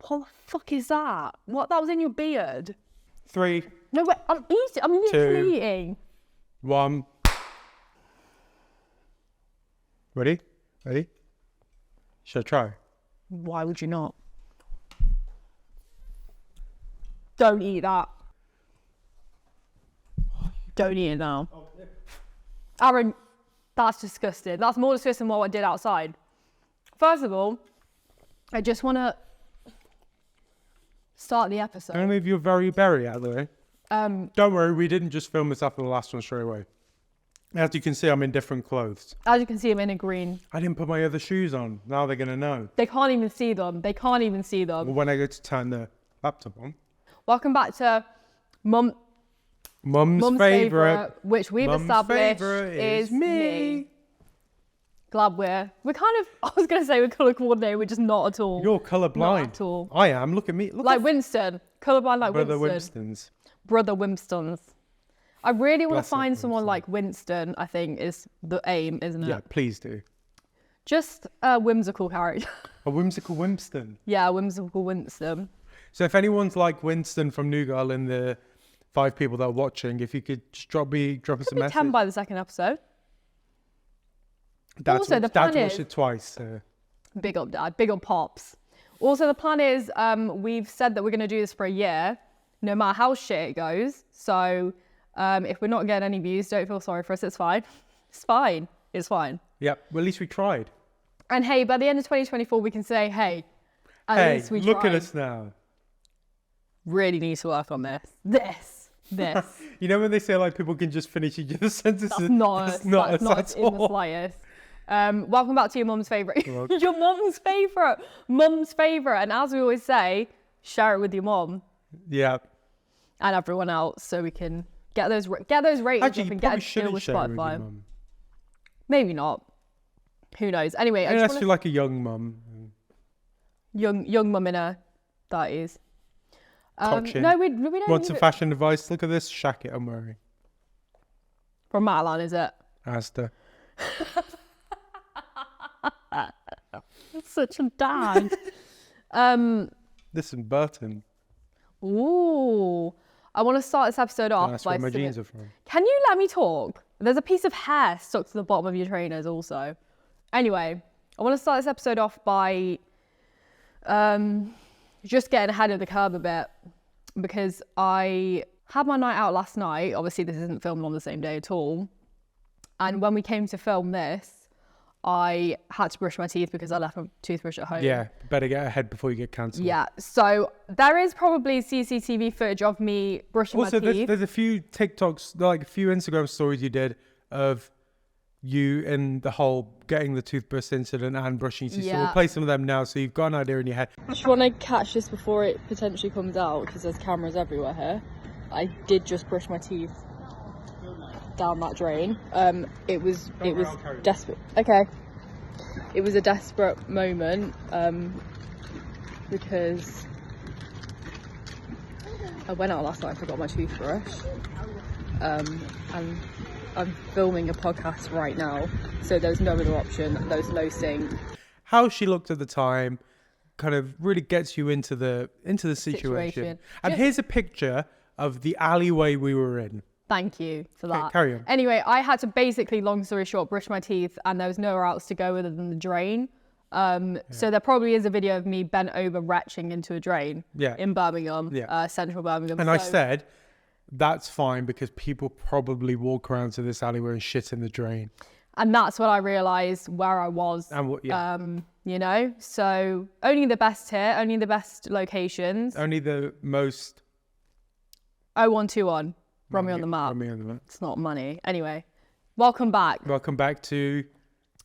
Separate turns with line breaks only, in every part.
What the fuck is that? What? That was in your beard?
3,
No, wait, I'm eating. I'm literally
2,
eating.
1. Ready? Ready? Should I try?
Why would you not? Don't eat that. Don't eat it now. Aaron, that's disgusting. That's more disgusting than what I did outside. First of all, I just want to start the episode.
Can I move your very berry out of the way? Don't worry, we didn't just film this after the last one straight away. As you can see, I'm in different clothes.
As you can see, I'm in a green.
I didn't put my other shoes on. Now they're going to know.
They can't even see them. They can't even see them.
Well, when I go to turn the laptop on.
Welcome back to Mum's
favourite.
which we've
Mum's
established
favourite
is me. Glad we're kind of, I was going to say we're colour coordinated, we're just not at all.
You're colourblind.
Not at all.
I am. Look at me. Look
Like
at
Winston. Colourblind like
Brother
Winston.
Winston's.
Brother Winston's. I really want to
Bless
find
up,
someone
Winston.
like Winston, I think, is the aim, isn't it?
Yeah, please do.
Just a whimsical character.
A whimsical Winston.
Yeah, a whimsical Winston.
So if anyone's like Winston from New Girl in the 5 people that are watching, if you could just drop us a
Could be
message.
10 by the second episode.
Dad's
Also, the
Dad's
plan
watched
is-
it twice.
Big up, Dad. Big up, Pops. Also, the plan is we've said that we're going to do this for a year, no matter how shit it goes. So if we're not getting any views, don't feel sorry for us. It's fine. It's fine. It's fine.
Yep. Well, at least we tried.
And hey, by the end of 2024, we can say, hey, at least we
look
tried.
at us now.
Really need to work on this. This.
You know when they say like people can just finish each other's sentences?
That's not us.
not
That's
us
not
at
in the
all.
slightest. Welcome back to your mum's favourite.
Well-
Your mum's favourite. Mum's favourite. And as we always say, share it with your mum
Yeah.
and everyone else so we can get those ratings
Actually,
up
you
and get
probably
a deal
shouldn't
with
share it with your
Spotify.
mum.
Maybe not. Who knows? Anyway, I
Unless
just
you're
want
like a young mum.
young mum in her 30s.
Cock chin.
No, we don't
Want
need
some
it.
fashion advice? Look at this. Shack it, I'm wearing.
From Matalan, is it?
Asda.
That's such a dad.
Listen, Burton.
Ooh. I want to start this episode off
That's
by
where my
singing-
jeans are from.
Can you let me talk? There's a piece of hair stuck to the bottom of your trainers also. Anyway, I want to start this episode off by just getting ahead of the curve a bit because I had my night out last night. Obviously, this isn't filmed on the same day at all. And when we came to film this, I had to brush my teeth because I left my toothbrush at home.
Yeah, better get ahead before you get cancelled.
Yeah, so there is probably CCTV footage of me brushing
Also,
my teeth.
there's a few TikToks, like a few Instagram stories you did of you and the whole getting the toothbrush incident and brushing your teeth. So
Yeah.
we'll play some of them now so you've got an idea in your head.
I just want to catch this before it potentially comes out because there's cameras everywhere here. I did just brush my teeth down that drain. It was
worry, I'll carry it.
desperate. Okay. It was a desperate moment because I went out last night and forgot my toothbrush. And I'm filming a podcast right now, so there's no other option. There was no sync.
How she looked at the time kind of really gets you into the situation. And
Just-
here's a picture of the alleyway we were in.
Thank you for
Okay,
that.
carry on.
Anyway, I had to basically, long story short, brush my teeth and there was nowhere else to go other than the drain. So there probably is a video of me bent over retching into a drain
Yeah.
in Birmingham,
Yeah.
central Birmingham.
And I
So-
said, that's fine because people probably walk around to this alleyway and shit in the drain.
And that's when I realised where I was,
And what? Yeah.
you know? So only the best here, only the best locations.
Only the most.
0121, Bromley on the map.
Bromley on the map.
It's not money. Anyway, welcome back.
Welcome back to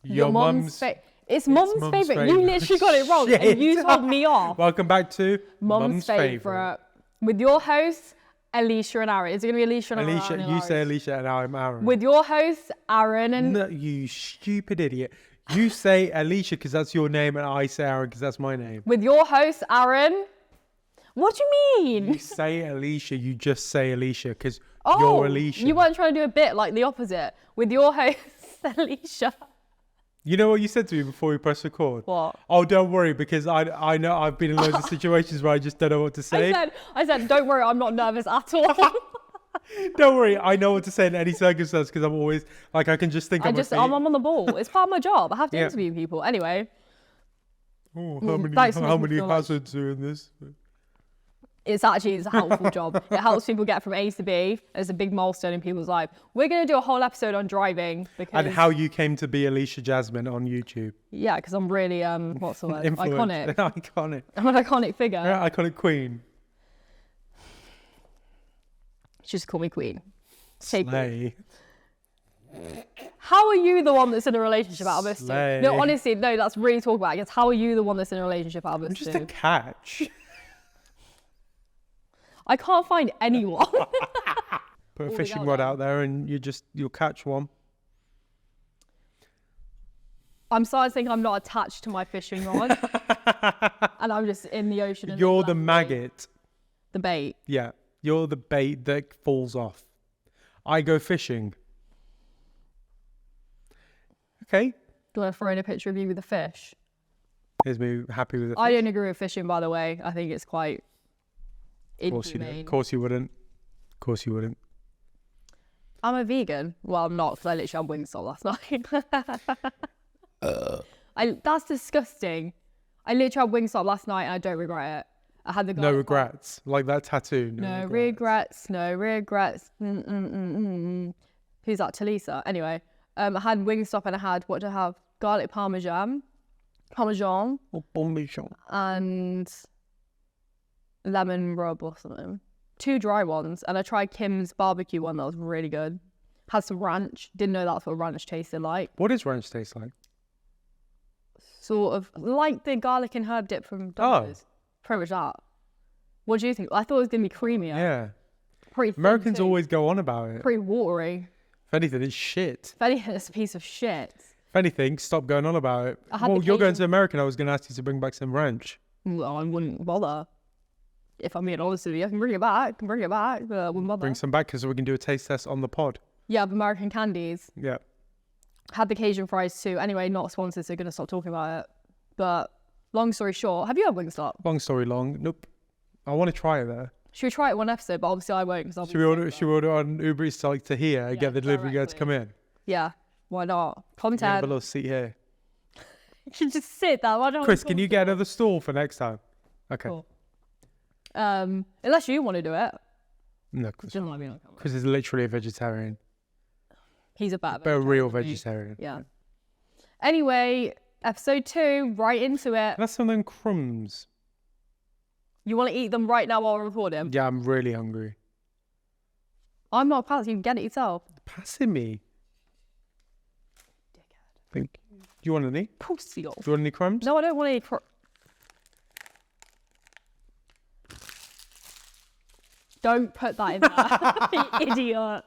your mum's.
It's mum's
mum's
favourite. You
favourite.
literally got it wrong
Shit.
and you told me off.
Welcome back to
Mum's favourite. With your hosts, Alicia and Aaron. Is it going to be Alicia and
Alicia,
Aaron?
you say Alicia and I'm Aaron.
With your hosts, Aaron and...
No, you stupid idiot. You say Alicia because that's your name and I say Aaron because that's my name.
With your hosts, Aaron... What do you mean?
You say Alicia, you just say Alicia because
Oh,
you're Alicia.
you weren't trying to do a bit like the opposite. With your hosts, Alicia.
You know what you said to me before we press record?
What?
Oh, don't worry, because I know I've been in loads of situations where I just don't know what to say.
I said, don't worry, I'm not nervous at all.
Don't worry, I know what to say in any circumstance because I'm always like I can just think.
I'm on the ball. It's part of my job. I have to
Yeah.
interview people. Anyway,
Oh,
thanks for
how
making me
many
feel like-
hazards are in this?
it's a helpful job. It helps people get from A to B. It's a big milestone in people's life. We're going to do a whole episode on driving because
And how you came to be Alicia Jasmine on YouTube.
yeah, because I'm really what's the word?
Influence.
Iconic.
Iconic.
I'm an iconic figure.
Yeah, iconic queen.
Just call me queen. Take it.
Slay.
How are you the one that's in a relationship out of us two?
Slay.
No, honestly, no, that's really talk about. I guess how are you the one that's in a relationship out of
I'm
us
just
two?
a catch.
I can't find anyone.
Put a
the
fishing
girls
rod
are.
out there and you'll catch one.
I'm starting to think I'm not attached to my fishing rod, and I'm just in the ocean. And
You're
they
the
land me.
maggot.
The bait.
Yeah. You're the bait that falls off. I go fishing. Okay.
Do you want to throw in a picture of you with a fish?
Here's me happy with it.
I don't agree with fishing, by the way. I think it's quite
Of course you do.
inhumane.
Of course you wouldn't. Of course you wouldn't.
I'm a vegan. Well, I'm not, because I literally had Wingstop last night. That's disgusting. I literally had Wingstop last night and I don't regret it. I had the
No
garlic
regrets. Like that tattoo.
No regrets. No regrets. Who's that? Talisa. Anyway, I had Wingstop and I had, what did I have? Garlic parmesan,
Oh, Parmesan.
and lemon rub or something. 2 dry ones. And I tried Kim's barbecue one that was really good. Had some ranch. Didn't know that's what ranch tasted like.
What does ranch taste like?
Sort of like the garlic and herb dip from Domino's. Pretty much that. What do you think? I thought it was going to be creamier.
Yeah.
Pretty thin
Americans
too.
always go on about it.
Pretty watery.
If anything, it's shit.
If anything, it's a piece of shit.
If anything, stop going on about it.
I had
Well,
the
you're going
Cajun-
to America. I was going to ask you to bring back some ranch.
Well, I wouldn't bother. If I'm being honest with you, I can bring it back. But I wouldn't bother.
Bring some back because we can do a taste test on the pod.
Yeah, of American candies.
Yeah.
Had the Cajun fries too. Anyway, not sponsored, so going to stop talking about it. But long story short, have you had Wingstop?
Long story long. Nope. I want to try it there.
Should we try it one episode? But obviously I won't because I'll be
Should we order on Uber Eats to here and get the delivery guy to
directly.
come in?
Yeah, why not?
We have a
Content.
little seat here.
You can just sit there. Why don't
Chris, can you get another stall for next time? Okay.
Cool. Unless you want to do it.
No, Chris.
Doesn't like being on camera.
Chris is literally a vegetarian.
He's a better
But a real
than me.
vegetarian.
Yeah. Anyway, episode 2, right into it.
That's some of them crumbs.
You want to eat them right now while we're recording?
Yeah, I'm really hungry.
I'm not a palace. You can get it yourself.
Passing me. Think. Do you want any?
Pussy.
Do you want any crumbs?
No, I don't want any. Don't put that in there, you idiot.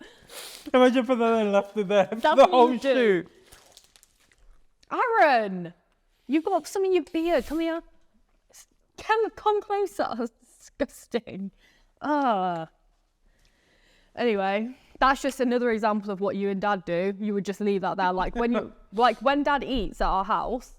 Imagine put that and left it there.
That's
the
what
whole
you do.
shoot.
Aaron, you've got some in your beard. Come here. Come closer. That's disgusting. Anyway, that's just another example of what you and Dad do. You would just leave that there. Like when Dad eats at our house,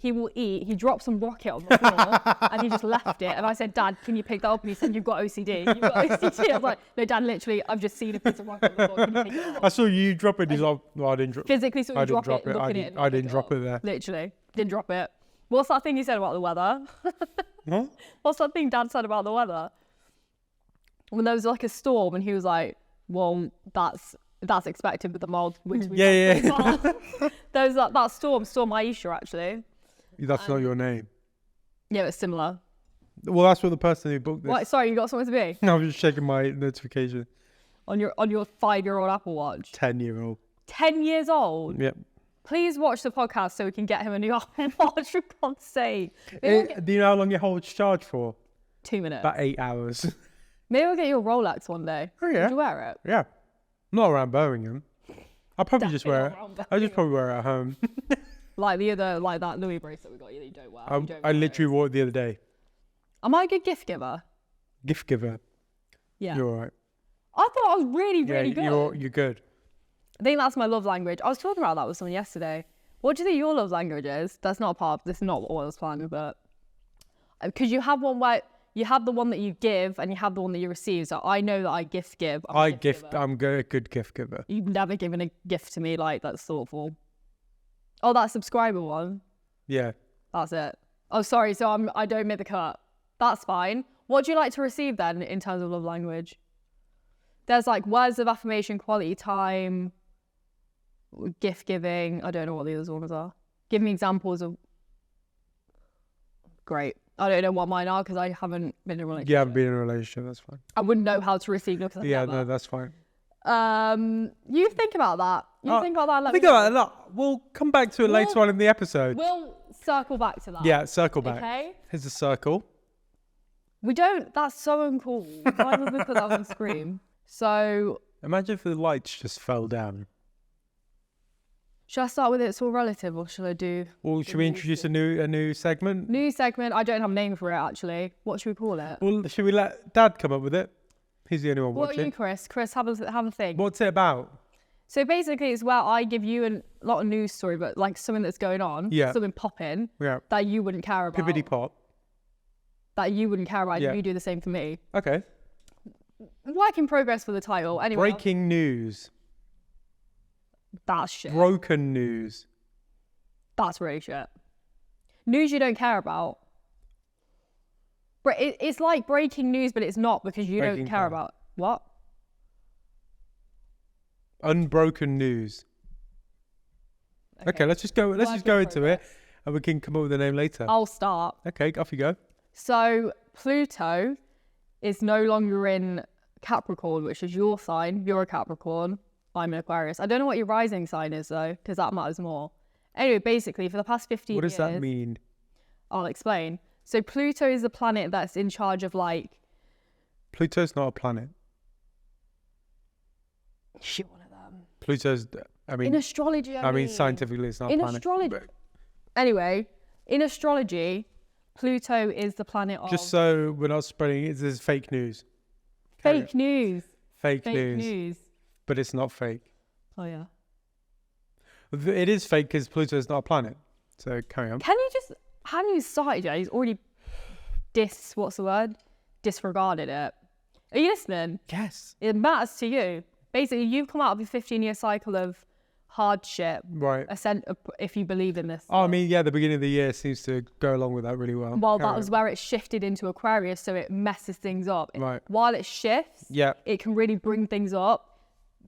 he will eat. He dropped some rocket on the floor and he just left it. And I said, Dad, can you pick that up? And he said, you've got OCD. You've got OCD. I was like, no, Dad, literally, I've just seen a piece of rocket on the floor. Can you pick it up?
I saw you drop it. He's like, no, I didn't drop it.
Physically saw
I
you
didn't
drop it, look at it.
I didn't drop it there.
Literally, didn't drop it. What's that thing you said about the weather?
Huh?
What's that thing Dad said about the weather? When there was like a storm and he was like, well, that's expected with the mild winter.
Yeah.
There was that Storm Aisha, actually.
That's not your name.
Yeah, it's similar.
Well, that's what the person who booked this.
What? Sorry, you got something to be?
I was just checking my notification.
On your 5-year-old Apple Watch.
10-year-old.
10 years old?
Yep.
Please watch the podcast so we can get him a new Apple Watch, for God's sake.
Do you know how long it holds charge for?
2 minutes.
About 8 hours.
Maybe we'll get you a Rolex one day.
Oh, yeah.
Would you wear it?
Yeah. Not around Birmingham. I'll probably just wear it.
Definitely not around
I'll just probably wear it at home.
Like that Louis bracelet we got you that you don't wear. You don't
I
wear
literally
it.
wore it the other day.
Am I a good gift giver?
Gift giver.
Yeah.
You're all right.
I thought I was really,
Yeah,
really good.
you're good.
I think that's my love language. I was talking about that with someone yesterday. What do you think your love language is? That's not a part of this, is not what I was planning, but because you have one where you have the one that you give and you have the one that you receive. So I know that I gift give.
I'm a good gift giver.
You've never given a gift to me like that's thoughtful. Oh, that subscriber one.
Yeah.
That's it. Oh, sorry. So I don't make the cut. That's fine. What do you like to receive then in terms of love language? There's like words of affirmation, quality time, gift giving. I don't know what the other ones are. Give me examples of. Great. I don't know what mine are because I haven't been in a relationship.
Yeah, I've been in a relationship. That's fine.
I wouldn't know how to receive love.
Yeah, no, that's fine.
You think about that. Think about that.
Think about that. We'll come back to it later on in the episode.
We'll circle back to that.
Yeah, circle back.
Okay.
Here's a circle.
We don't. That's so uncool. Why would we put that on the screen? So.
Imagine if the lights just fell down.
Should I start with It's All Relative or should I do...
Well, should we introduce a new segment?
New segment. I don't have a name for it, actually. What should we call it?
Well, should we let Dad come up with it? He's the only one
What
watching.
are you, Chris? Chris, have a think.
What's it about?
So basically, it's where I give you a lot of news story, but like something that's going on,
Yeah.
something popping
Yeah.
that you wouldn't care about.
Pippity pop.
That you wouldn't care about.
Yeah.
You do the same for me.
Okay.
Work in progress for the title. Anyway.
Breaking news.
That's shit.
Broken news.
That's really shit. News you don't care about. It's like breaking news, but it's not because you
Breaking
don't care
bad.
about what?
Unbroken news. Okay, let's just go. Let's
Work
just
in
go into it,
progress.
and we can come up with a name later.
I'll start.
Okay, off you go.
So Pluto is no longer in Capricorn, which is your sign. You're a Capricorn. I'm an Aquarius. I don't know what your rising sign is though, because that matters more. Anyway, basically, for the past 15 years...
What does that mean?
I'll explain. So Pluto is a planet that's in charge of like...
Pluto's not a planet.
Shit, one of them.
Pluto's, I mean...
In astrology, I mean
scientifically it's not a
in
planet.
astrology... Anyway, in astrology, Pluto is the planet of...
Just so we're not spreading it, this is fake news.
Fake news.
Fake
Fake
news.
news.
But it's not fake.
Oh, yeah.
It is fake because Pluto's not a planet. So carry on.
Can you just... Haven't even started yet? He's already what's the word? Disregarded it. Are you listening?
Yes.
It matters to you. Basically, you've come out of a 15-year cycle of hardship.
Right.
If you believe in this.
Oh, I mean, yeah, the beginning of the year seems to go along with that really well.
Well,
Carry
that was
on.
where it shifted into Aquarius, so it messes things up.
Right.
While it shifts,
Yeah.
it can really bring things up.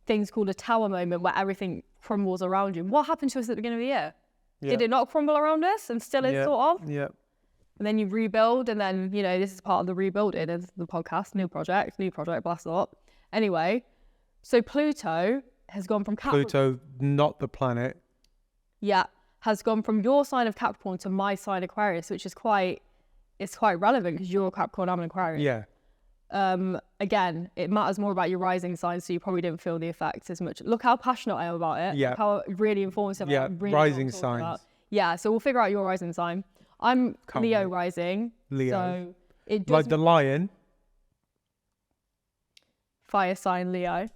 Things called a tower moment where everything crumbles around you. What happened to us at the beginning of the year?
Yeah.
Did it not crumble around us and still is
Yeah.
sort of?
Yeah.
And then you rebuild, and then, you know, this is part of the rebuilding of the podcast, new project, blast up. Anyway, so Pluto has gone from Capricorn.
Pluto, not the planet.
Yeah, has gone from your sign of Capricorn to my sign Aquarius, which is quite relevant because you're a Capricorn, I'm an Aquarius.
Yeah.
Again, it matters more about your rising sign, so you probably didn't feel the effects as much. Look how passionate I am about it.
Yeah.
Look how really informative.
Yeah,
I really
rising
know what I'm talking
signs.
about. Yeah, so we'll figure out your rising sign. I'm
Can't
Leo
wait.
rising.
Leo.
So it does
Like the lion.
fire sign Leo.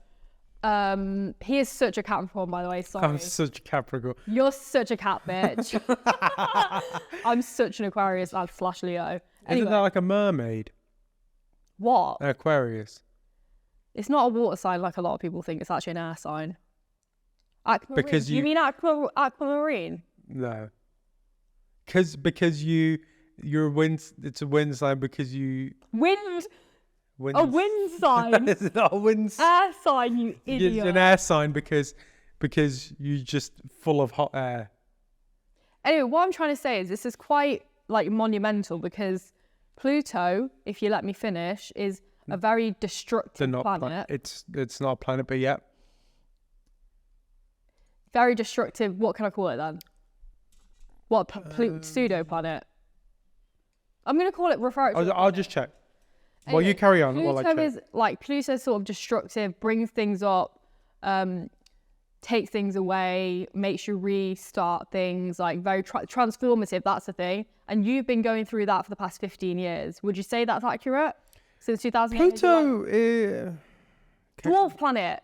He is such a Capricorn, by the way. Sorry.
I'm such a Capricorn.
You're such a cat bitch. I'm such an Aquarius / Leo. Anyway,
Isn't that like a mermaid?
what?
An Aquarius.
It's not a water sign like a lot of people think. It's actually an air sign. Aquamarine.
Because
you mean aquamarine?
No. Because you're a wind. It's a wind sign because you.
Wind.
Wind,
A wind sign.
It's not a wind.
Air sign, you
It's
idiot.
an air sign because you're just full of hot air.
Anyway, what I'm trying to say is this is quite like monumental because Pluto, if you let me finish, is a very
They're
destructive
not.
planet.
It's not a planet, but yeah.
Very destructive. What can I call it then? What pseudo planet? I'm gonna call it. Refer it to
I'll just check. Well,
Anyway,
you carry on while I
Pluto
check.
is like Pluto's sort of destructive, brings things up, takes things away, makes you restart things, like very transformative. That's the thing. And you've been going through that for the past 15 years. Would you say that's accurate? Since 2008?
Pluto.
Dwarf planet.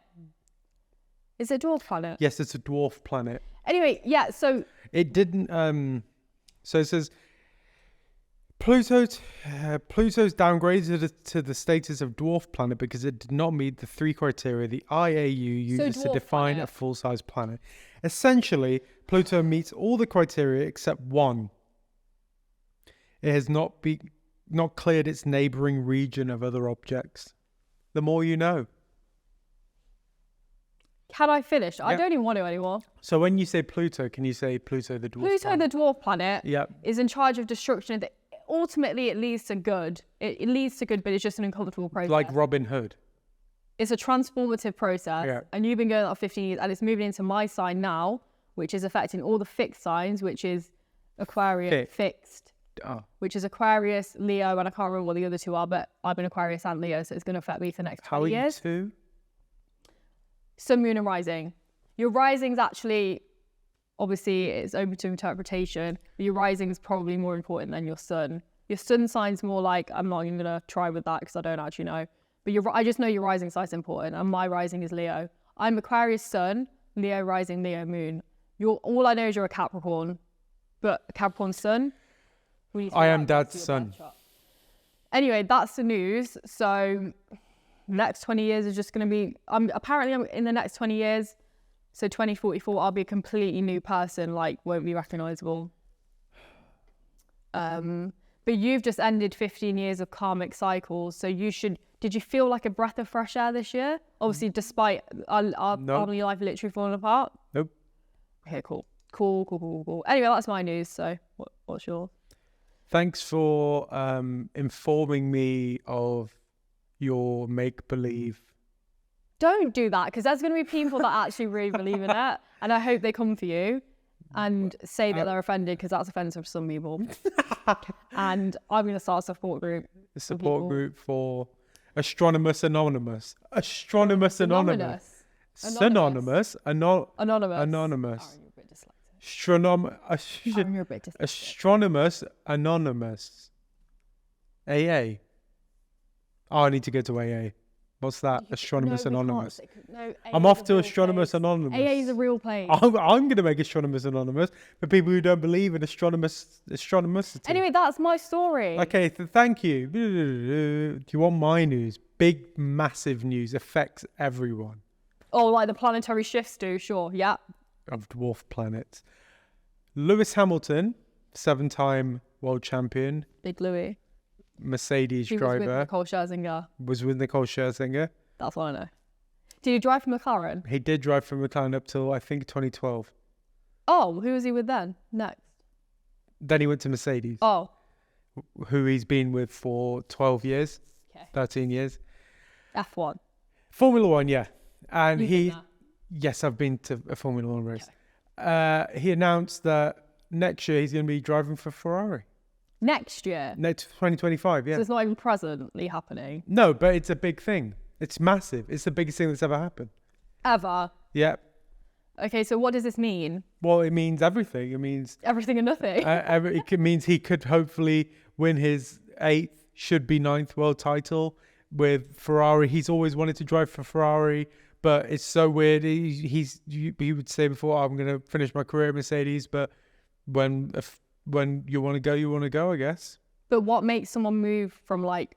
Is it a dwarf planet?
Yes, it's a dwarf planet.
Anyway, yeah. So
It didn't. So it says Pluto's downgraded to the status of dwarf planet because it did not meet the 3 criteria the IAU uses to
dwarf
define
planet.
a full-size planet. Essentially, Pluto meets all the criteria except one. It has not cleared its neighboring region of other objects. The more you know.
Can I finish? I
Yep.
don't even want to anymore.
So when you say Pluto, can you say Pluto the dwarf
Pluto,
planet?
the dwarf planet,
Yep.
is in charge of destruction. Ultimately, it leads to good. It leads to good, but it's just an uncomfortable process.
Like Robin Hood.
It's a transformative process,
Yeah.
and you've been going on 15 years, and it's moving into my sign now, which is affecting all the fixed signs, which is Aquarius, fixed,
Oh.
which is Aquarius, Leo, and I can't remember what the other 2 are, but I've been Aquarius and Leo, so it's going to affect me for the next
How
20
are you
years.
two?
Sun, moon, and rising. Your rising's actually, obviously, it's open to interpretation, but your rising is probably more important than your sun. Your sun sign's more like, I'm not even going to try with that because I don't actually know. But I just know your rising sign's important, and my rising is Leo. I'm Aquarius sun, Leo rising, Leo moon. All I know is you're a Capricorn, but a Capricorn sun.
I am Dad's son.
Anyway, that's the news. So next 20 years is just going to be, apparently I'm in the next 20 years, so 2044, I'll be a completely new person, like won't be recognizable. But you've just ended 15 years of karmic cycles, so did you feel like a breath of fresh air this year? Obviously, despite our family life literally falling apart?
Nope.
Okay, cool. Anyway, that's my news, so what's yours?
Thanks for informing me of your make-believe.
Don't do that, because there's going to be people that actually really believe in it, and I hope they come for you and say that they're offended, because that's offensive to some people. And I'm going to start a support group.
A support group for Astronomers Anonymous. Astronomers Anonymous. Synonymous.
Anonymous.
Anonymous.
Oh, you're a bit dyslexic. You're a bit dyslexic.
Astronomers Anonymous. AA. Oh, I need to go to AA. What's that? Astronomers Anonymous. I'm off to Astronomers Anonymous.
AA is a real place.
I'm going to make Astronomers Anonymous for people who don't believe in astronomicity.
Anyway, that's my story.
Okay, thank you. Do you want my news? Big, massive news. Affects everyone.
Oh, like the planetary shifts do, sure, yeah.
Of dwarf planets. Lewis Hamilton, 7-time world champion,
Big Louis.
Mercedes
He was
driver,
with Nicole Scherzinger.
was with Nicole Scherzinger.
That's what I know. Did he drive for McLaren?
He did drive from McLaren up till, I think, 2012.
Oh, who was he with then? Next.
Then he went to Mercedes,
Oh,
who he's been with for 12 years,
okay.
13 years.
F1.
Formula One, yeah. And
You've been there.
yes, I've been to a Formula One race. He announced that next year he's going to be driving for Ferrari.
Next year?
Next 2025, yeah.
So it's not even presently happening.
No, but it's a big thing. It's massive. It's the biggest thing that's ever happened.
Ever?
Yeah.
Okay, so what does this mean?
Well, it means everything. It means
Everything and nothing?
it means he could hopefully win his 8th, should be 9th world title with Ferrari. He's always wanted to drive for Ferrari, but it's so weird. He would say before, I'm going to finish my career at Mercedes, but when you want to go, I guess.
But what makes someone move from like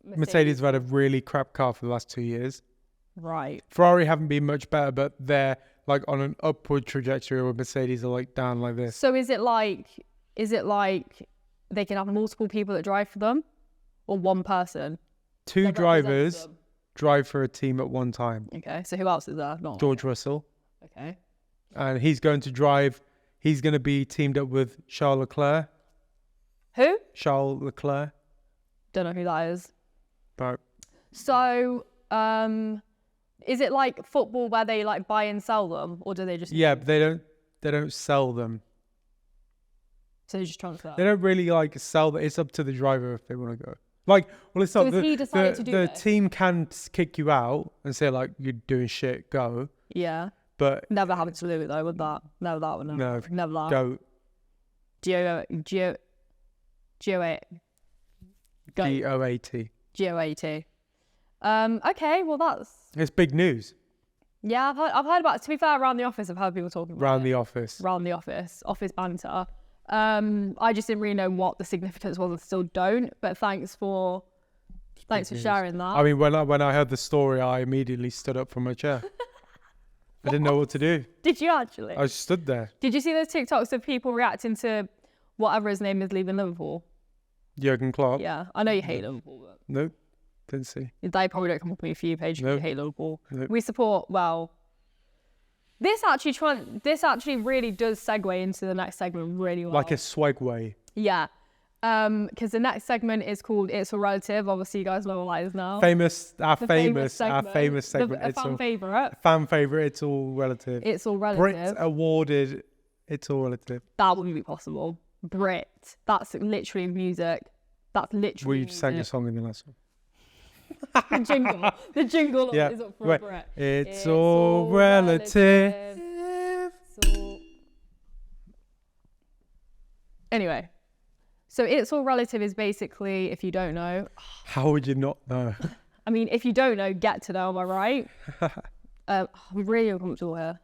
Mercedes have had a really crap car for the last 2 years.
Right.
Ferrari haven't been much better, but they're like on an upward trajectory where Mercedes are like down like this.
So is it like they can have multiple people that drive for them, or one person?
2
that represents
drivers
them?
drive for a team at one time.
Okay, so who else is there? Not
George Russell.
Okay.
And he's going to be teamed up with Charles Leclerc.
Who?
Charles Leclerc.
Don't know who that is.
But
So, is it like football where they like buy and sell them, or do they just?
yeah, but they don't sell them.
So they just transfer.
They don't really like sell them. It's up to the driver if they want to go. Like, well, it's
So
not.
has he decided to do
the
this?
team can kick you out and say like you're doing shit, go.
Yeah.
But
Never happened to Louis though, would that? Never that one.
no,
Never that.
go.
Geo8. Go.
GOAT.
Geo80. Okay, well that's
It's big news.
Yeah, I've heard about. To be fair, around the office, I've heard people talking about
Around
it.
the office.
Around the office banter. I just didn't really know what the significance was, and still don't. But thanks for sharing that.
I mean, when I heard the story, I immediately stood up from my chair. I didn't know what to do.
Did you actually?
I stood there.
Did you see those TikToks of people reacting to whatever his name is leaving Liverpool?
Jurgen Klopp.
Yeah, I know you hate Liverpool, but
Nope. Didn't see.
they probably don't come up on your For You page if
Nope.
you hate Liverpool.
Nope.
We support, well, this actually really does segue into the next segment really well.
Like a swagway.
Yeah. Because the next segment is called It's All Relative. Obviously, you guys know what that is now.
Our
The
famous segment.
A
It's
fan
all
favourite.
fan favorite. It's all relative.
It's All
Brit
Relative.
awarded. It's all relative.
That wouldn't be possible. Brit. That's literally music. That's literally
We sang a
music.
song in the last one.
The jingle. The jingle
Yeah.
is up for
Wait.
a Brit.
It's all relative.
Anyway, so It's All Relative is basically, if you don't know,
How would you not know?
I mean, if you don't know, get to know, am I right? I'm really uncomfortable here.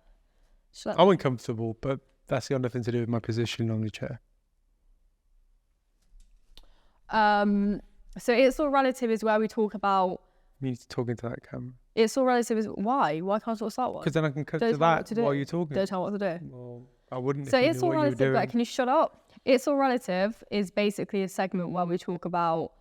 I'm uncomfortable, but that's got nothing to do with my position on the chair.
So It's All Relative is where we talk about,
You need to talk into that camera.
It's All Relative is, why can't I talk to that one?
Because then I can cut
Don't
to
tell me what
that
to do.
while you're talking.
Don't tell me what to do.
Well, I wouldn't
So
if you
It's
knew
All
what you were
Relative, but
doing.
can you shut up? It's All Relative is basically a segment where we talk about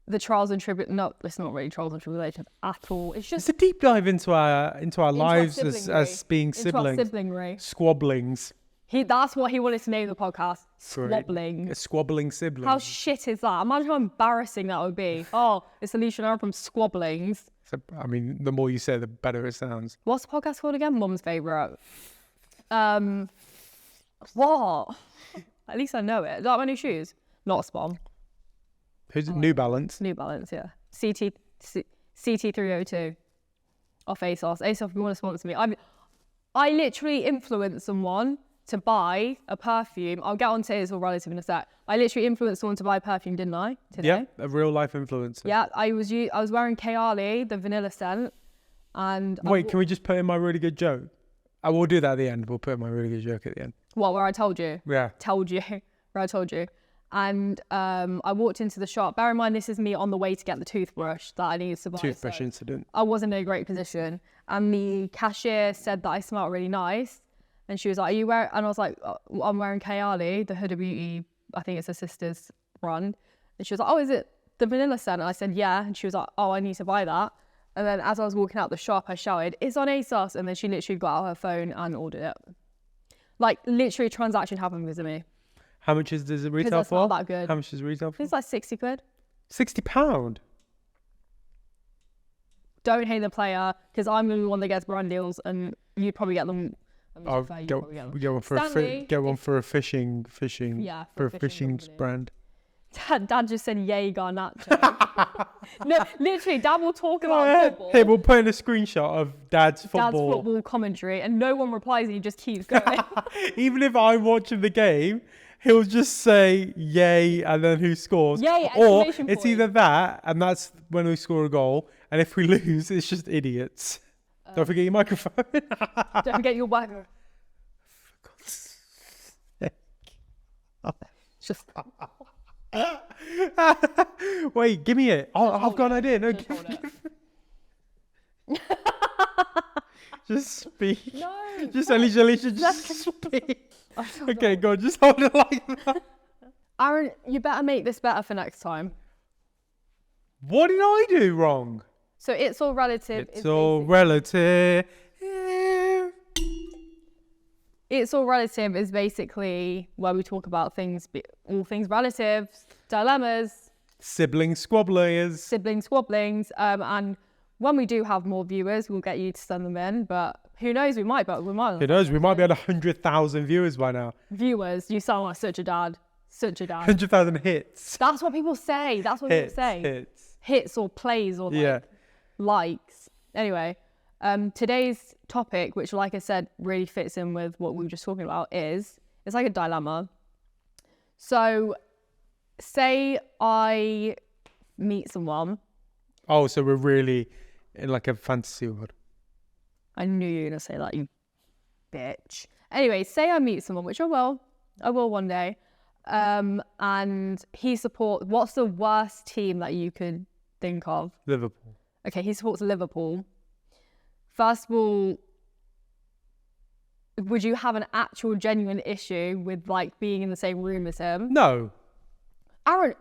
the trials and tribulations. No, it's not really trials and tribulations at all. It's
It's
just
a deep dive into our lives as
siblingry.
being
into our
siblings.
siblingry.
Squabblings.
That's what he wanted to name the podcast.
Great.
Squabbling.
Squabbling siblings.
How shit is that? Imagine how embarrassing that would be. Oh, it's Alicia and Aaron from Squabblings.
So, I mean, the more you say, the better it sounds.
What's the podcast called again? Mum's favourite. What? At least I know it. Is that my new shoes? Not Spawn.
Who's New Balance?
New Balance, yeah. CT302 off ASOS. ASOS, if you want to sponsor me. I literally influenced someone to buy a perfume. I'll get on to It's All Relative in a sec. I literally influenced someone to buy a perfume, didn't I? Today?
Yeah, a real life influencer.
Yeah, I was wearing Kayali, the vanilla scent. And
Wait, can we just put in my really good joke? I will do that at the end. We'll put in my really good joke at the end.
what, where I told you?
Yeah.
Where I told you. And I walked into the shop. Bear in mind, this is me on the way to get the toothbrush that I needed to buy.
Toothbrush
so
incident.
I wasn't in a great position. And the cashier said that I smelled really nice. And she was like, are you wearing, and I was like, I'm wearing Kayali, the Huda Beauty, I think it's a sister's brand. And she was like, oh, is it the vanilla scent? And I said, yeah. And she was like, oh, I need to buy that. And then as I was walking out the shop, I shouted, it's on ASOS. And then she literally got out her phone and ordered it. Like, literally, a transaction happened with me.
How much does it retail
Because it's
for?
not that good.
How much does it retail for?
It's like 60 quid.
£60.
Don't hate the player, because I'm going to be one that gets brand deals, and you'd probably get them.
I'll go one for
Stanley,
a fishing.
Yeah,
for a fishing
company.
brand.
Dad just said, yay, Garnacho. No, literally, Dad will talk about football.
Hey, we'll put in a screenshot of Dad's
Dad's
football.
football commentary, and no one replies, and he just keeps going.
Even if I'm watching the game, he'll just say yay and then who scores.
Yay,
or
exclamation
it's
point.
either that and that's when we score a goal, and if we lose, it's just idiots. Don't forget your microphone.
Don't forget your wife. Just
Wait, give me it. Oh, I've got an idea. No,
just hold it.
just speak.
No.
Just Alicia, just speak. Okay, go on, just hold it like that.
Aaron, you better make this better for next time.
What did I do wrong?
So It's All Relative.
It's all relative.
It's All Relative is basically where we talk about all things relatives, dilemmas,
Sibling squabblers.
sibling squabblings, and when we do have more viewers, we'll get you to send them in. But who knows? We might.
Who knows? We might be at 100,000 viewers by now.
Viewers, you sound like such a dad.
100,000 hits.
That's what people say. That's what people say. Hits or plays or likes. Anyway, today's topic, which, like I said, really fits in with what we were just talking about, it's like a dilemma. So, say I meet someone.
Oh, so we're really in like a fantasy world.
I knew you were going to say that, you bitch. Anyway, say I meet someone, which I will one day. And what's the worst team that you could think of?
Liverpool.
Okay, he supports Liverpool. First of all, would you have an actual genuine issue with like being in the same room as him?
No.
Aaron,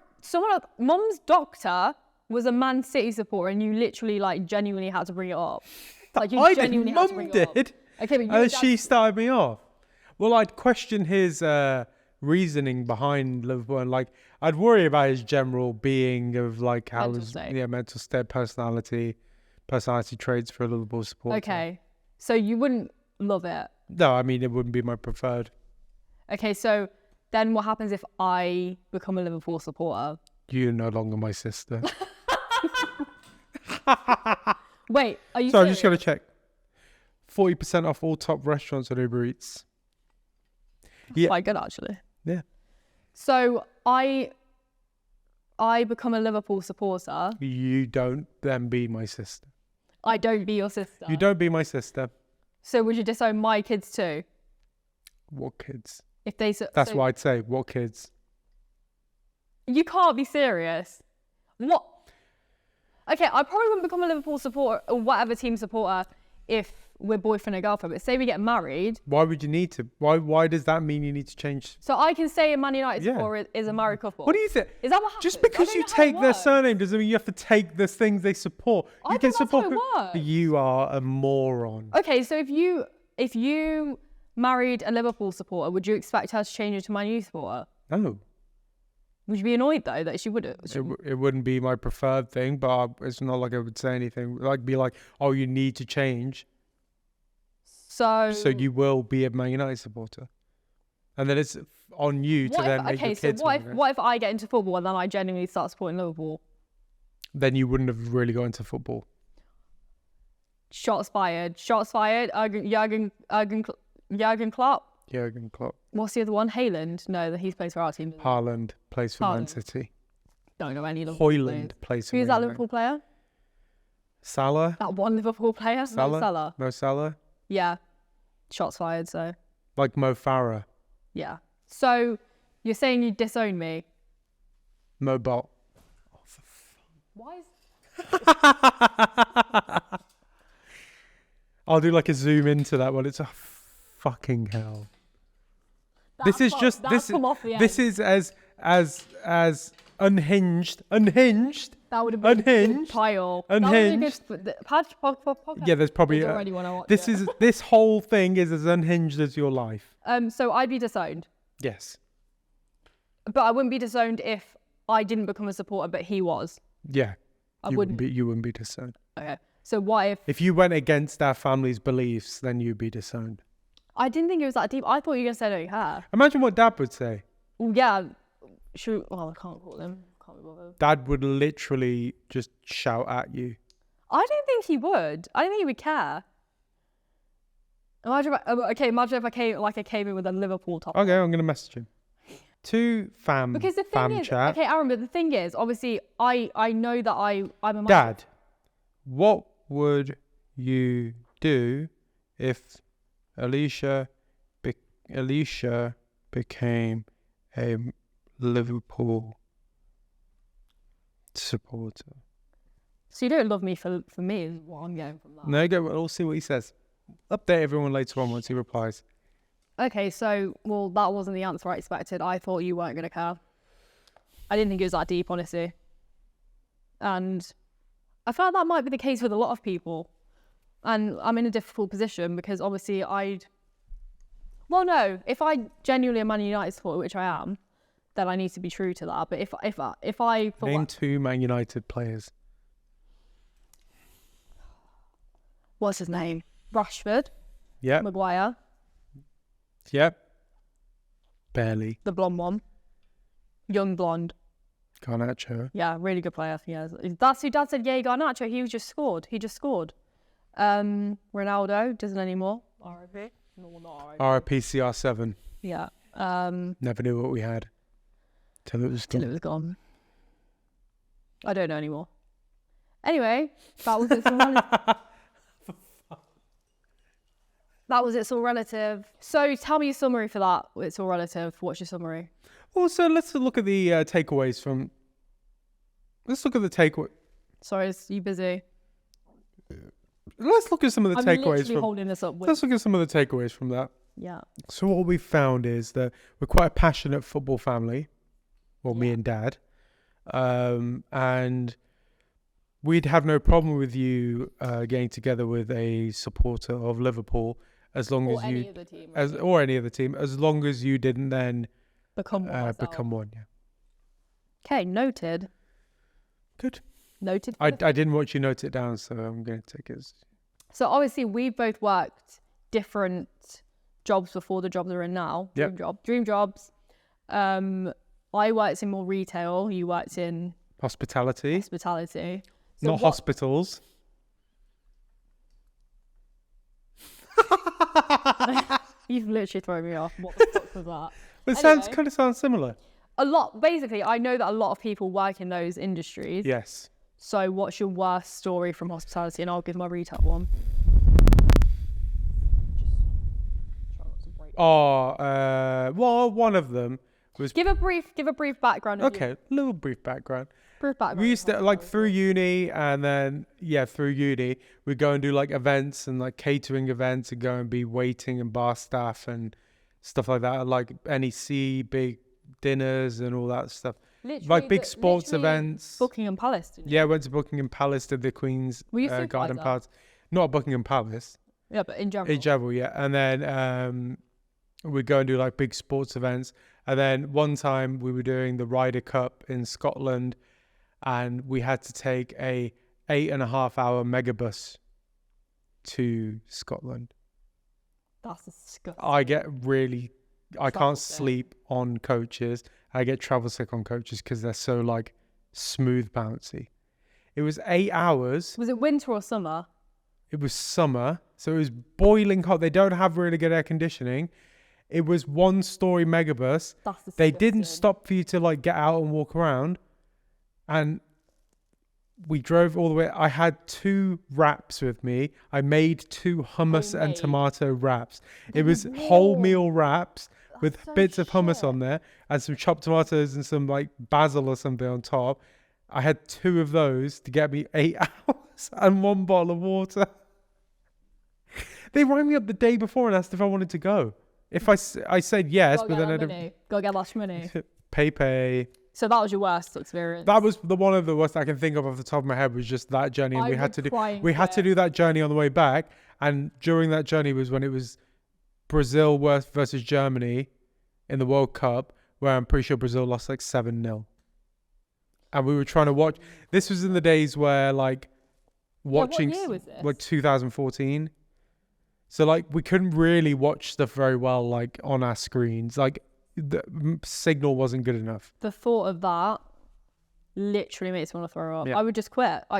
Mum's doctor was a Man City supporter, and you literally like genuinely had to bring it up. Like you
I
genuinely
didn't.
had to
Mum
bring it up.
did.
Okay, but
And she started me off. Well, I'd question his reasoning behind Liverpool, and like I'd worry about his general being of like how
Mental
his
state.
mental state, personality traits for a Liverpool supporter.
Okay, so you wouldn't love it.
No, I mean it wouldn't be my preferred.
Okay, so then what happens if I become a Liverpool supporter?
You're no longer my sister.
Wait, are you
So I'm
serious?
just gonna check. 40% off all top restaurants on Uber Eats. Yeah.
Quite good actually.
Yeah.
So I become a Liverpool supporter.
You don't then be my sister.
I don't be your sister.
You don't be my sister.
So would you disown my kids too?
What kids?
If they
That's what I'd say. What kids?
You can't be serious. What? Okay, I probably wouldn't become a Liverpool supporter or whatever team supporter if we're boyfriend and girlfriend. But say we get married,
Why would you need to? Why does that mean you need to change?
so I can say a Man United
Yeah.
supporter is a married couple.
What do you think?
Is that what happens?
Just
I
because
don't
you
know how it
take their
works.
surname doesn't mean you have to take the things they support.
I
You can
thought that's how
support.
it works.
You are a moron.
Okay, so if you married a Liverpool supporter, would you expect her to change into Man U supporter?
No,
Would you be annoyed though that she wouldn't?
it wouldn't be my preferred thing, but it's not like I would say anything. Like be like, oh, you need to change,
So
you will be a Man United supporter, and then it's on you to
what
then
if,
make
okay,
your
so
kids.
what if
Man United.
what if I get into football and then I genuinely start supporting Liverpool?
Then you wouldn't have really got into football.
Shots fired. Jurgen Klopp.
Jurgen Klopp.
What's the other one? Haaland. No, that he's plays for our team. doesn't he?
Haaland plays for Man
Haaland.
City.
Don't know any Liverpool
Hoyland
players.
plays for
Who's
Man
that
United.
Liverpool player?
Salah.
That one Liverpool player?
Salah?
No, Salah.
Mo Salah.
Yeah. Shots fired, so
Like Mo Farah.
yeah. So you're saying you disown me.
Mo Bot.
Why is
I'll do like a zoom into that one. It's a fucking hell. This is just this.
come off the
This
end.
is as unhinged. Unhinged.
That would have been a good
unhinged.
pile.
Unhinged.
That would have been a good podcast.
Yeah, there's probably.
There's already one I watched,
This
yeah.
is this whole thing is as unhinged as your life.
So I'd be disowned.
Yes.
But I wouldn't be disowned if I didn't become a supporter, but he was.
Yeah.
I
you
wouldn't.
You wouldn't be disowned.
Okay. So what
If you went against our family's beliefs, then you'd be disowned.
I didn't think it was that deep. I thought you were going to say I don't care.
Imagine what Dad would say.
Well, yeah. Shoot. Well, I can't call him. Can't be bothered.
Dad would literally just shout at you.
I don't think he would. I don't think he would care. Imagine if I came in with a Liverpool top.
Okay, I'm gonna message him. To
Because the thing
fam
is,
chat.
okay, Aaron, but the thing is, obviously, I know that I'm a man.
Dad, what would you do if Alicia became a Liverpool supporter?
So you don't love me for me, is what I'm getting from that.
No, we'll see what he says. Update everyone later on once he replies.
Okay, so, well, that wasn't the answer I expected. I thought you weren't going to care. I didn't think it was that deep, honestly. And I feel like that might be the case with a lot of people. And I'm in a difficult position because obviously well, no, if I genuinely am Man United supporter, which I am, then I need to be true to that. But if I
Name 2 Man United players.
what's his name? Rashford,
Yep.
Maguire,
Yep. Barely.
the blonde one, young blonde.
Garnacho.
Yeah, really good player. Yeah, that's who Dad said. Yeah, Garnacho. He just scored. Ronaldo doesn't anymore. RIP. No, not RIP.
RPCR7.
Yeah.
Never knew what we had. Till it was
Till it was gone. I don't know anymore. Anyway, that was it. That was It's All Relative. So tell me your summary for that. It's All Relative. What's your summary?
Also, let's look at the takeaways from. Let's look at the takeaway.
Sorry, is you busy?
Let's look at some of the
I'm
takeaways
literally
from.
holding this up.
Let's look at some of the takeaways from that.
Yeah.
So what we found is that we're quite a passionate football family, well, me
Yeah.
and Dad, and we'd have no problem with you getting together with a supporter of Liverpool as long
Or
as
any
you,
other team.
as
really.
or any other team, as long as you didn't then
Become one.
become one. Yeah,
Okay, noted.
good.
Noted.
I didn't want you to note it down, so I'm going to take it.
So obviously we've both worked different jobs before the jobs we're in now.
Yep.
Dream jobs. I worked in more retail. You worked in
Hospitality,
hospitality. So
not hospitals.
You've literally thrown me off. What the fuck was that?
But it
Anyway.
kind of sounds similar.
Basically, I know that a lot of people work in those industries.
Yes.
So what's your worst story from hospitality? And I'll give my retail one.
Well, one of them was
Give a brief background. Of
okay. Little brief background.
Brief background.
We used to like through
hospitality.
uni, and then through uni we'd go and do like events and like catering events and go and be waiting and bar staff and stuff like that, like NEC big dinners and all that stuff.
Literally
Like big sports
literally
events.
Buckingham Palace. Didn't you?
Yeah, went to Buckingham Palace, did the Queen's
Were you
Garden
supervisor?
Party. Not Buckingham Palace.
Yeah, but in general.
In general, yeah. And then we'd go and do like big sports events. And then one time we were doing the Ryder Cup in Scotland, and we had to take a 8.5 hour megabus to Scotland.
That's disgusting.
I get really, I
Travel
can't
sick.
sleep on coaches. I get travel sick on coaches because they're so like smooth bouncy. It was 8 hours.
Was it winter or summer?
It was summer, so it was boiling hot. They don't have really good air conditioning. It was 1-story megabus.
That's disgusting.
They didn't stop for you to like get out and walk around. And we drove all the way. I had 2 wraps with me. I made 2 hummus and
Homemade.
tomato wraps.
They
It
were
was wholemeal
warm.
wraps with
so
bits of hummus
shit.
on there and some chopped tomatoes and some like basil or something on top. I had 2 of those to get me 8 hours and 1 bottle of water. They rang me up the day before and asked if I wanted to go. If I said yes,
Go
but
get
then I
that
didn't
money. Go get that money.
pay.
So that was your worst experience.
That was the one of the worst I can think of off the top of my head was just that journey, and
I
we had
would
to do
cry and
we had to
quit.
do that journey on the way back. And during that journey was when it was Brazil versus Germany in the World Cup, where I'm pretty sure Brazil lost like 7-0. And we were trying to watch. This was in the days where like watching
what year was this?
like 2014. So like we couldn't really watch stuff very well like on our screens. Like the signal wasn't good enough.
The thought of that literally makes me want to throw up.
Yeah.
I would just quit. I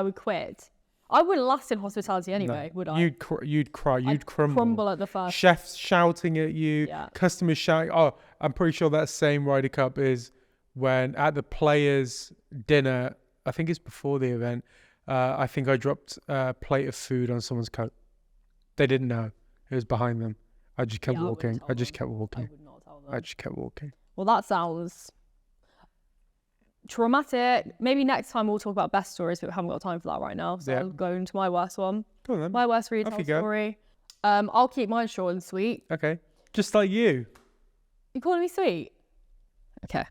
would quit. I wouldn't last in hospitality anyway, would I?
You'd cry. You'd
I'd
crumble.
crumble at the first.
Chefs shouting at you.
Yeah.
Customers shouting. Oh, I'm pretty sure that same Ryder Cup is when at the players' dinner. I think it's before the event. I think I dropped a plate of food on someone's coat. They didn't know. It was behind them. I just kept
Yeah, I wouldn't
walking.
tell
I just
them.
kept
I
walking.
would not tell them.
I just kept walking.
Well, that sounds traumatic. Maybe next time we'll talk about best stories, but we haven't got time for that right now. So
Yeah.
I'll go into my worst one.
Go on then.
My worst retail
you go.
story. I'll keep mine short and sweet.
Okay. Just like you.
You calling me sweet? Okay.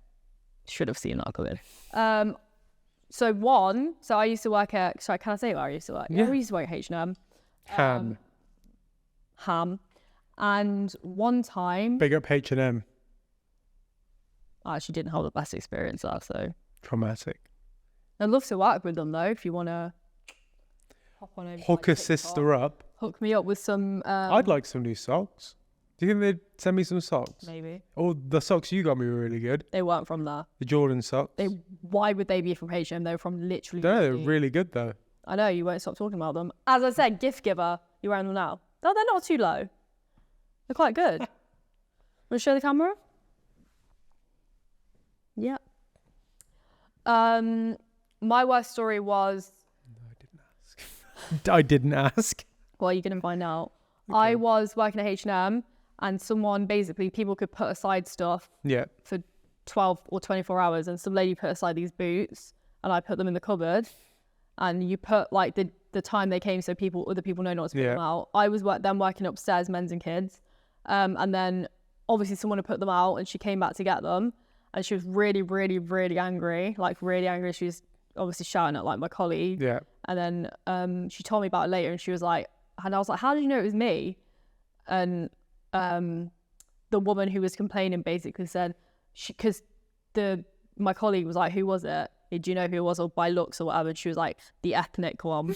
Should have seen that coming. So I used to work at, sorry, can I say where I used to work?
Yeah.
I used to work at H&M.
Ham.
Ham. And one time,
Big up H&M.
I actually didn't have the best experience there, so
Traumatic.
I'd love to work with them though, if you want to hop on over to my
Hook a
TikTok.
sister up.
Hook me up with some,
I'd like some new socks. Do you think they'd send me some socks?
maybe.
Oh, the socks you got me were really good.
They weren't from there.
The Jordan socks.
Why would they be from H&M? They were from literally.
No, they're
Nike.
really good though.
I know, you won't stop talking about them. As I said, gift giver, you're wearing them now. No, they're not too low. They're quite good. Want to show the camera? Yeah. My worst story was,
I didn't ask.
well, you're going to find out. I was working at H&M and someone, basically, people could put aside stuff
Yeah.
for 12 or 24 hours, and some lady put aside these boots and I put them in the cupboard, and you put like the time they came so other people know not to put them out. I was then working upstairs, men's and kids, and then obviously someone had put them out and she came back to get them, and she was really, really, really angry, like really angry. She was obviously shouting at like my colleague.
Yeah.
And then she told me about it later, and she was like, and I was like, how did you know it was me? And the woman who was complaining basically said, because my colleague was like, who was it? Do you know who it was, or by looks or whatever? And she was like, the ethnic one.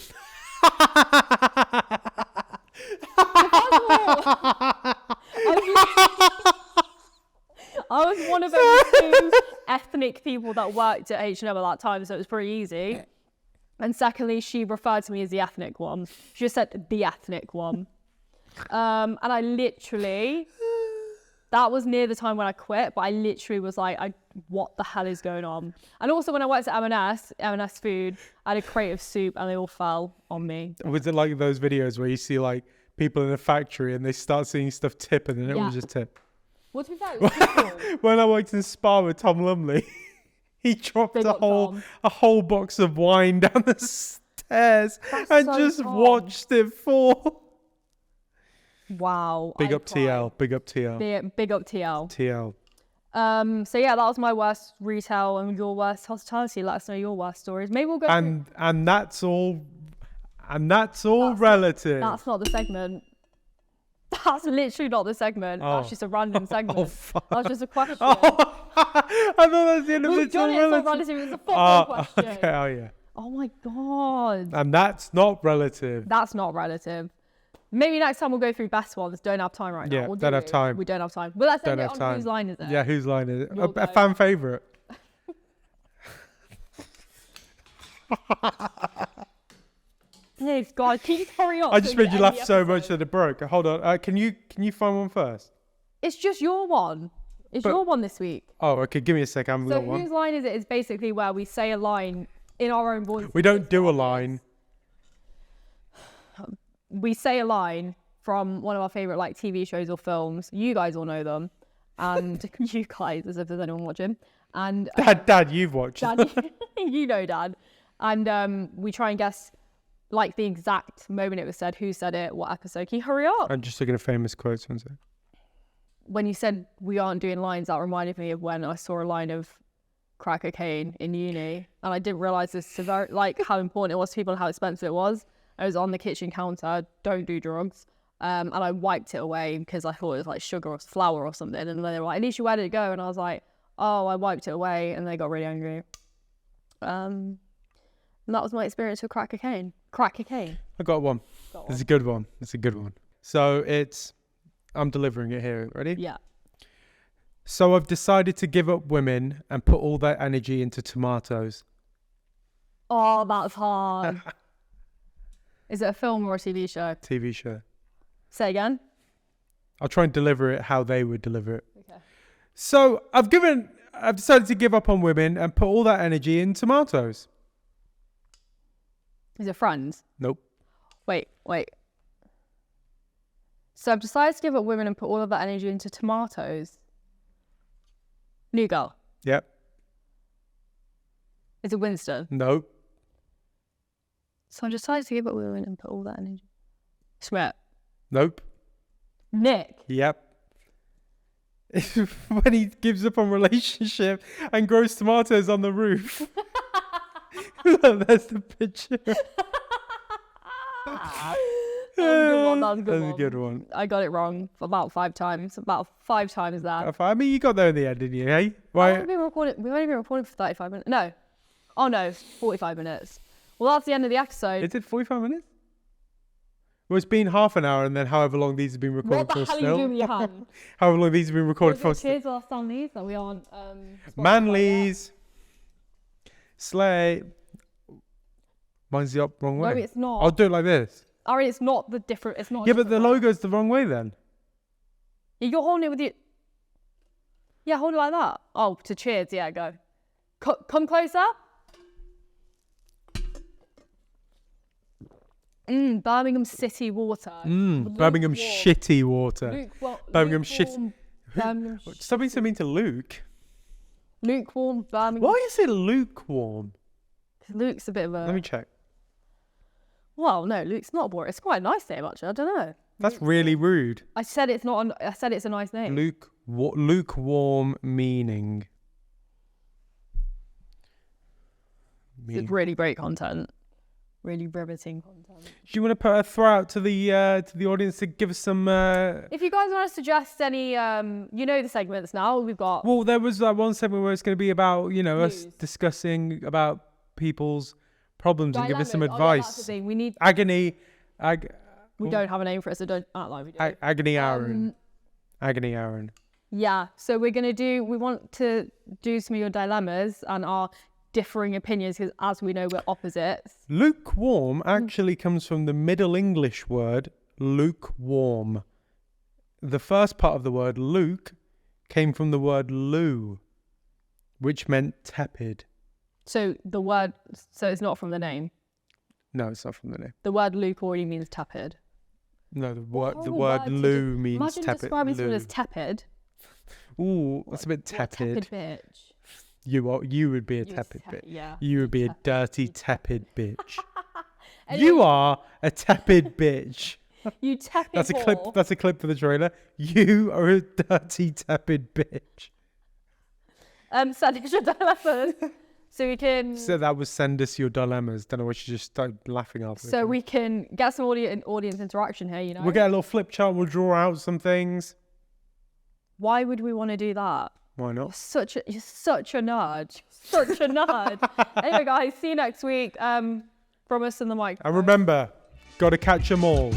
I was one of those 2 ethnic people that worked at H&M at that time, so it was pretty easy. And secondly, she referred to me as the ethnic one. She just said the ethnic one. And I literally, that was near the time when I quit, but I literally was like, what the hell is going on? And also when I worked at M&S Food, I had a crate of soup and they all fell on me.
Was it like those videos where you see like people in a factory and they start seeing stuff tip and then it will just tip?
Well, to be fair, it was people.
When I worked in Spa with Tom Lumley, he dropped a whole box of wine down the stairs and so just watched it fall.
Wow.
Big up TL. Big up TL.
Big up TL.
TL.
So yeah, that was my worst retail and your worst hospitality. Let us know your worst stories. Maybe we'll go.
And that's all. And that's all relative.
That's not the segment. That's literally not the segment. That's just a random segment.
Oh, fuck.
That's just a question.
I thought that was the end of it.
It's not relative. It's a football question.
Okay. Oh yeah.
Oh my god.
And that's not relative.
That's not relative. Maybe next time we'll go through best ones. Don't have time right now.
Yeah, don't have time.
We don't have time. Well, let's end
Don't
it
have
on
time.
whose line is it?
Yeah, whose line is it? A fan favourite.
Please, God, can you hurry up?
I just made you laugh so much that it broke. Hold on. Can you find one first?
It's just your one. It's your one this week.
Oh, okay. Give me a sec. I haven't got one.
Whose line is it? Is basically where we say a line in our own voice.
We don't do a line.
We say a line from one of our favourite like TV shows or films. You guys all know them. And you guys, as if there's anyone watching. And
Dad, you've watched.
Dad, you know Dad. And we try and guess like the exact moment it was said, who said it, what episode. Can you hurry up?
I'm just looking at famous quotes. One sec.
When you said we aren't doing lines, that reminded me of when I saw a line of crack cocaine in uni, and I didn't realise like how important it was to people and how expensive it was. I was on the kitchen counter, don't do drugs, and I wiped it away because I thought it was like sugar or flour or something, and then they were like, Alicia, where did it go? And I was like, oh, I wiped it away, and they got really angry. And that was my experience with crack cocaine.
I got one. It's a good one. So I'm delivering it here. Ready?
Yeah.
So I've decided to give up women and put all that energy into tomatoes.
Oh, that's hard. Is it a film or a TV show?
TV show.
Say again.
I'll try and deliver it how they would deliver it.
Okay.
So I've decided to give up on women and put all that energy in tomatoes.
Is it Friends?
Nope.
Wait. So I've decided to give up women and put all of that energy into tomatoes. New Girl.
Yep.
Is it Winston?
Nope.
So I decided to give up women and put all that energy. Schmidt.
Nope.
Nick.
Yep. When he gives up on relationship and grows tomatoes on the roof. Look, there's the picture.
That was
a good one.
I got it wrong about 5 times. About 5 times that.
I mean, you got there in the end, didn't you? Hey,
We've only been recording for 35 minutes. No. Oh no, 45 minutes. Well, that's the end of the episode.
Is it 45 minutes? Well, it's been half an hour, and then however long these have been recorded for.
What the hell are you doing with your hand?
However long these have been recorded for.
Cheers last on these that we aren't.
Manly's. Slay. Mine's the wrong way.
No, it's not.
I'll do it like this.
Ari, it's not the different. It's not.
Yeah, but the logo's the wrong way then.
You're holding it with you. Yeah, hold it like that. Oh, to cheers. Yeah, go. Come closer. Birmingham City water.
Birmingham shitty water. Birmingham shit.
Birmingham
Something to mean to Luke.
lukewarm Birmingham.
Why is it lukewarm?
Luke's a bit of a.
Let me check.
Well, no, Luke's not a boring. It's quite a nice name, actually. I don't know.
That's really rude.
I said it's not. I said it's a nice name.
Lukewarm meaning.
It's really great content. Really riveting content.
Do you want to put a throw out to the audience to give us some?
If you guys want to suggest any, you know the segments now. We've got.
Well, there was that one segment where it's going to be about us
News.
discussing about people's problems and give us some
dilemmas. Oh, yeah, that's the
advice.
thing. We need.
Agony.
We don't have a name for it, so don't act like we do.
Agony Aaron. Agony Aaron.
Yeah. So we're gonna do. We want to do some of your dilemmas and our differing opinions, because as we know, we're opposites.
Lukewarm actually comes from the Middle English word lukewarm. The first part of the word Luke came from the word lu, which meant tepid.
So the word. So it's not from the name.
No, it's not from the name.
The word Luke already means tepid.
No, the word
Horrible
word
to
lu
do.
means
Imagine
tepid.
describing someone
Lu.
as tepid.
Ooh, that's a bit
What
tepid.
tepid bitch.
You would be a
You're
tepid
te-
bitch.
Yeah.
You would be a dirty, tepid bitch.
Anyway,
You are a tepid bitch.
You tepid
That's a
whore.
clip. That's a clip for the trailer. You are a dirty, tepid bitch.
Send us your dilemmas so we can.
So that was send us your dilemmas. Don't know why she just started laughing after.
So we can get some audience interaction here. You know.
We'll get a little flip chart. We'll draw out some things.
Why would we want to do that?
Why not?
You're such a nerd. Such a nerd. Anyway, guys, see you next week. From us and the mic.
And remember, gotta catch 'em all.